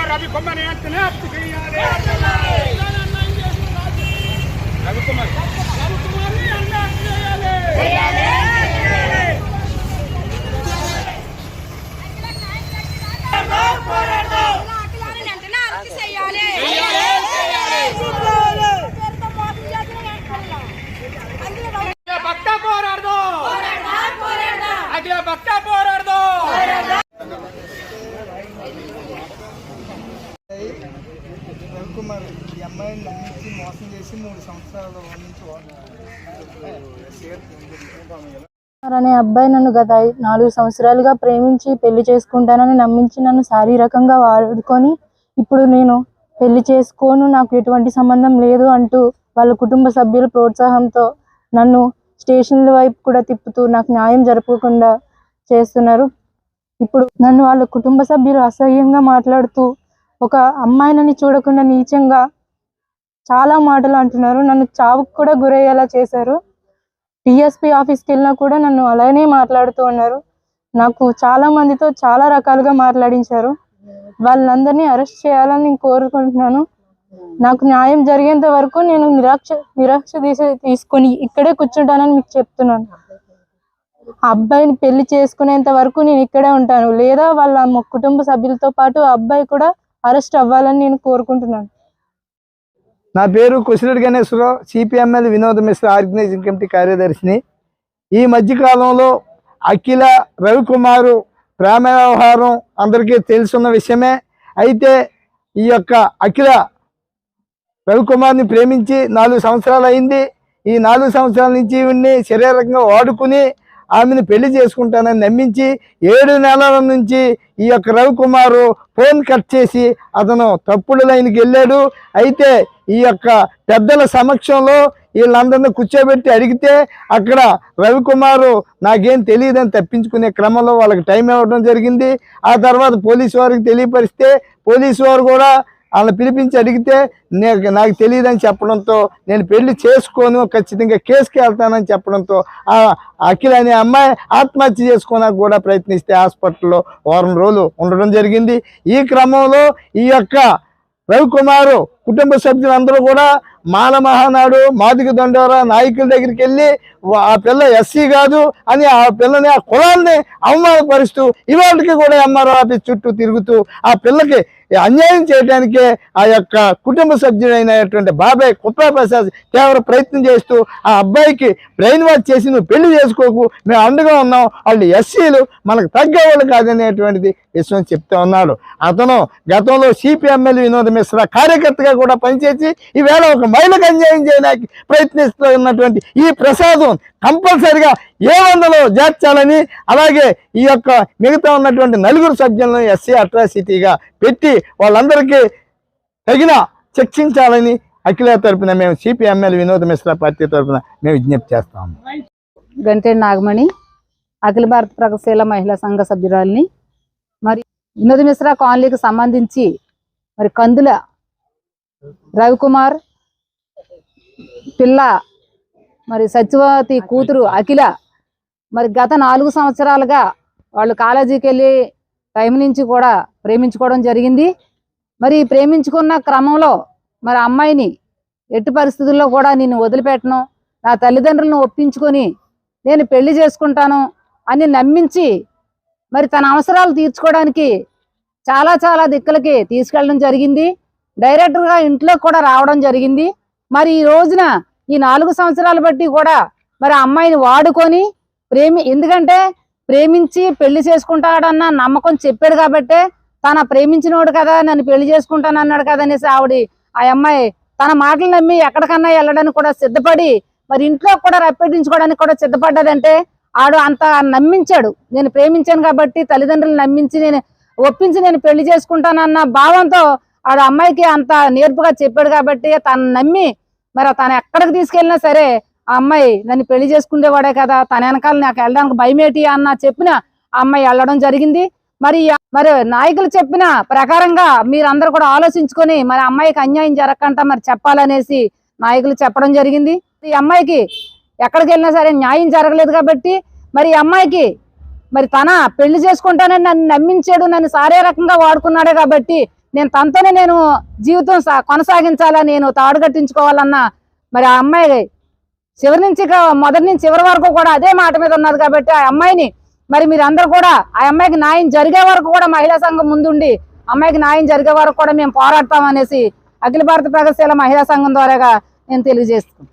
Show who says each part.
Speaker 1: రవికుమార్ రవికుమార్
Speaker 2: రవికుమార్ ఈ అమ్మాయిని నమ్మించి మోసం చేసి 3 సంవత్సరాల నుంచి
Speaker 3: అనే అబ్బాయి నన్ను గత 4 సంవత్సరాలుగా ప్రేమించి పెళ్లి చేసుకుంటానని నమ్మించి నన్ను శారీరకంగా వాడుకొని ఇప్పుడు నేను పెళ్లి చేసుకోను, నాకు ఎటువంటి సంబంధం లేదు అంటూ వాళ్ళ కుటుంబ సభ్యుల ప్రోత్సాహంతో నన్ను స్టేషన్ల వైపు కూడా తిప్పుతూ నాకు న్యాయం జరపకుండా చేస్తున్నారు. ఇప్పుడు నన్ను వాళ్ళ కుటుంబ సభ్యులు అసహ్యంగా మాట్లాడుతూ ఒక అమ్మాయిని చూడకుండా నీచంగా చాలా మాటలు అంటున్నారు. నన్ను చావుకు కూడా గురయ్యేలా చేశారు. డిఎస్పీ ఆఫీస్కి వెళ్ళినా కూడా నన్ను అలానే మాట్లాడుతూ ఉన్నారు. నాకు చాలా మందితో చాలా రకాలుగా మాట్లాడించారు. వాళ్ళందరినీ అరెస్ట్ చేయాలని నేను కోరుకుంటున్నాను. నాకు న్యాయం జరిగేంత వరకు నేను నిరాక్ష తీసుకొని ఇక్కడే కూర్చుంటానని మీకు చెప్తున్నాను. ఆ అబ్బాయిని పెళ్లి చేసుకునేంత వరకు నేను ఇక్కడే ఉంటాను, లేదా వాళ్ళ కుటుంబ సభ్యులతో పాటు ఆ అబ్బాయి కూడా అరెస్ట్ అవ్వాలని నేను కోరుకుంటున్నాను.
Speaker 2: నా పేరు Kusireddy Ganeswararao, CPIML Vinod Mishra organising committee కార్యదర్శిని. ఈ మధ్యకాలంలో అఖిల రవికుమారు ప్రేమ వ్యవహారం అందరికీ తెలుసున్న విషయమే. అయితే ఈ యొక్క అఖిల రవికుమార్ని ప్రేమించి 4 సంవత్సరాలు అయింది. ఈ 4 సంవత్సరాల నుంచి ఈవిడ్ని శారీరకంగా వాడుకుని ఆమెను పెళ్లి చేసుకుంటానని నమ్మించి 7 నెలల నుంచి ఈ యొక్క రవికుమారు ఫోన్ కట్ చేసి అతను తప్పుడు లైన్కి వెళ్ళాడు. అయితే ఈ యొక్క పెద్దల సమక్షంలో వీళ్ళందరినీ కూర్చోబెట్టి అడిగితే అక్కడ రవికుమారు నాకేం తెలియదని తప్పించుకునే క్రమంలో వాళ్ళకి టైం ఇవ్వడం జరిగింది. ఆ తర్వాత పోలీసు వారికి తెలియపరిస్తే పోలీసు వారు కూడా వాళ్ళని పిలిపించి అడిగితే నాకు తెలియదని చెప్పడంతో నేను పెళ్లి చేసుకోను, ఖచ్చితంగా కేసుకి వెళ్తానని చెప్పడంతో ఆ అఖిల అనే అమ్మాయి ఆత్మహత్య చేసుకోవడానికి కూడా ప్రయత్నిస్తే హాస్పిటల్లో 1 వారం రోజులు ఉండడం జరిగింది. ఈ క్రమంలో ఈ యొక్క రవికుమారు కుటుంబ సభ్యులందరూ కూడా మాల మహానాడు మాదిగ దండోరా నాయకుల దగ్గరికి వెళ్ళి ఆ పిల్ల ఎస్సీ కాదు అని ఆ పిల్లని, ఆ కులాన్ని అవమానపరుస్తూ ఇవాళకి కూడా ఎంఆర్ఓ ఆఫీస్ చుట్టూ తిరుగుతూ ఆ పిల్లకి అన్యాయం చేయడానికే ఆ యొక్క కుటుంబ సభ్యుడైనటువంటి బాబాయ్ కుప్పా ప్రసాద్ తీవ్ర ప్రయత్నం చేస్తూ ఆ అబ్బాయికి బ్రెయిన్ వాష్ చేసి నువ్వు పెళ్లి చేసుకోకు, మేము అండగా ఉన్నాం, వాళ్ళు ఎస్సీలు మనకు తగ్గేవాళ్ళు కాదనేటువంటిది విషయం చెప్తా ఉన్నాడు. అతను గతంలో సిపిఎంఎల్ వినోద్ మిశ్రా కార్యకర్తగా కూడా పనిచేసి ఈవేళ ఒక మహిళకు అన్యాయం చేయడానికి ప్రయత్నిస్తున్నటువంటి ఈ ప్రసాదం కంపల్సరిగా A1లో చేర్చాలని, అలాగే ఈ యొక్క మిగతా ఉన్నటువంటి 4 సభ్యులను ఎస్సీ అట్రాసిటీగా పెట్టి వాళ్ళందరికీ తగిన శిక్షించాలని అఖిల తరపున మేము సిపిఎంఎల్ వినోద్ మిశ్రా పార్టీ తరపున మేము విజ్ఞప్తి చేస్తాము.
Speaker 4: గంటేడి నాగమణి, అఖిల భారత ప్రగతిశీల మహిళా సంఘ సభ్యురాలిని. మరి వినోద్ మిశ్రా కాలనీకి సంబంధించి మరి కందుల రవికుమార్ పిల్ల మరి సత్యవతి కూతురు అఖిల మరి గత 4 సంవత్సరాలుగా వాళ్ళు కాలేజీకి వెళ్ళి టైం నుంచి కూడా ప్రేమించుకోవడం జరిగింది. మరి ప్రేమించుకున్న క్రమంలో మరి అమ్మాయిని ఎట్టి పరిస్థితుల్లో కూడా నేను వదిలిపెట్టను, నా తల్లిదండ్రులను ఒప్పించుకొని నేను పెళ్లి చేసుకుంటాను అని నమ్మించి మరి తన అవసరాలు తీర్చుకోవడానికి చాలా చాలా దిక్కులకి తీసుకెళ్ళడం జరిగింది. డైరెక్ట్గా ఇంట్లో కూడా రావడం జరిగింది. మరి ఈ రోజున ఈ 4 సంవత్సరాలు బట్టి కూడా మరి అమ్మాయిని వాడుకొని ఎందుకంటే ప్రేమించి పెళ్లి చేసుకుంటాడన్న నమ్మకం చెప్పాడు కాబట్టే తన ప్రేమించినోడు కదా నన్ను పెళ్లి చేసుకుంటాను అన్నాడు కదా అనేసి ఆ అమ్మాయి తన మాటలు నమ్మి ఎక్కడికన్నా వెళ్ళడానికి కూడా సిద్ధపడి మరి ఇంట్లో కూడా రప్పెట్టించుకోవడానికి కూడా సిద్ధపడ్డదంటే ఆడు అంత నమ్మించాడు. నేను ప్రేమించాను కాబట్టి తల్లిదండ్రులు నమ్మించి నేను ఒప్పించి నేను పెళ్లి చేసుకుంటానన్న భావంతో ఆడు అమ్మాయికి అంత నేర్పుగా చెప్పాడు కాబట్టి తను నమ్మి మరి తను ఎక్కడికి తీసుకెళ్ళినా సరే ఆ అమ్మాయి నన్ను పెళ్లి చేసుకునేవాడే కదా, తన వెనకాల నాకు వెళ్ళడానికి భయమేటి అన్న చెప్పిన ఆ అమ్మాయి వెళ్ళడం జరిగింది. మరి నాయకులు చెప్పిన ప్రకారంగా మీరందరూ కూడా ఆలోచించుకొని మరి అమ్మాయికి అన్యాయం జరగకుండా మరి చెప్పాలనేసి నాయకులు చెప్పడం జరిగింది. ఈ అమ్మాయికి ఎక్కడికి వెళ్ళినా సరే న్యాయం జరగలేదు కాబట్టి మరి అమ్మాయికి మరి తన పెళ్లి చేసుకుంటానని నన్ను నమ్మించాడు, నన్ను శారీరకంగా వాడుకున్నాడే కాబట్టి నేను తనతోనే నేను జీవితం కొనసాగించాలా, నేను తాడు కట్టించుకోవాలన్న మరి ఆ అమ్మాయి చివరి నుంచి మొదటి నుంచి చివరి వరకు కూడా అదే మాట మీద ఉన్నది. కాబట్టి ఆ అమ్మాయిని మరి మీరు అందరూ కూడా ఆ అమ్మాయికి న్యాయం జరిగే వరకు కూడా మహిళా సంఘం ముందుండి అమ్మాయికి న్యాయం జరిగే వరకు కూడా మేము పోరాడతాం అనేసి అఖిల భారత ప్రగతిశీల మహిళా సంఘం ద్వారాగా నేను తెలియజేస్తున్నాను.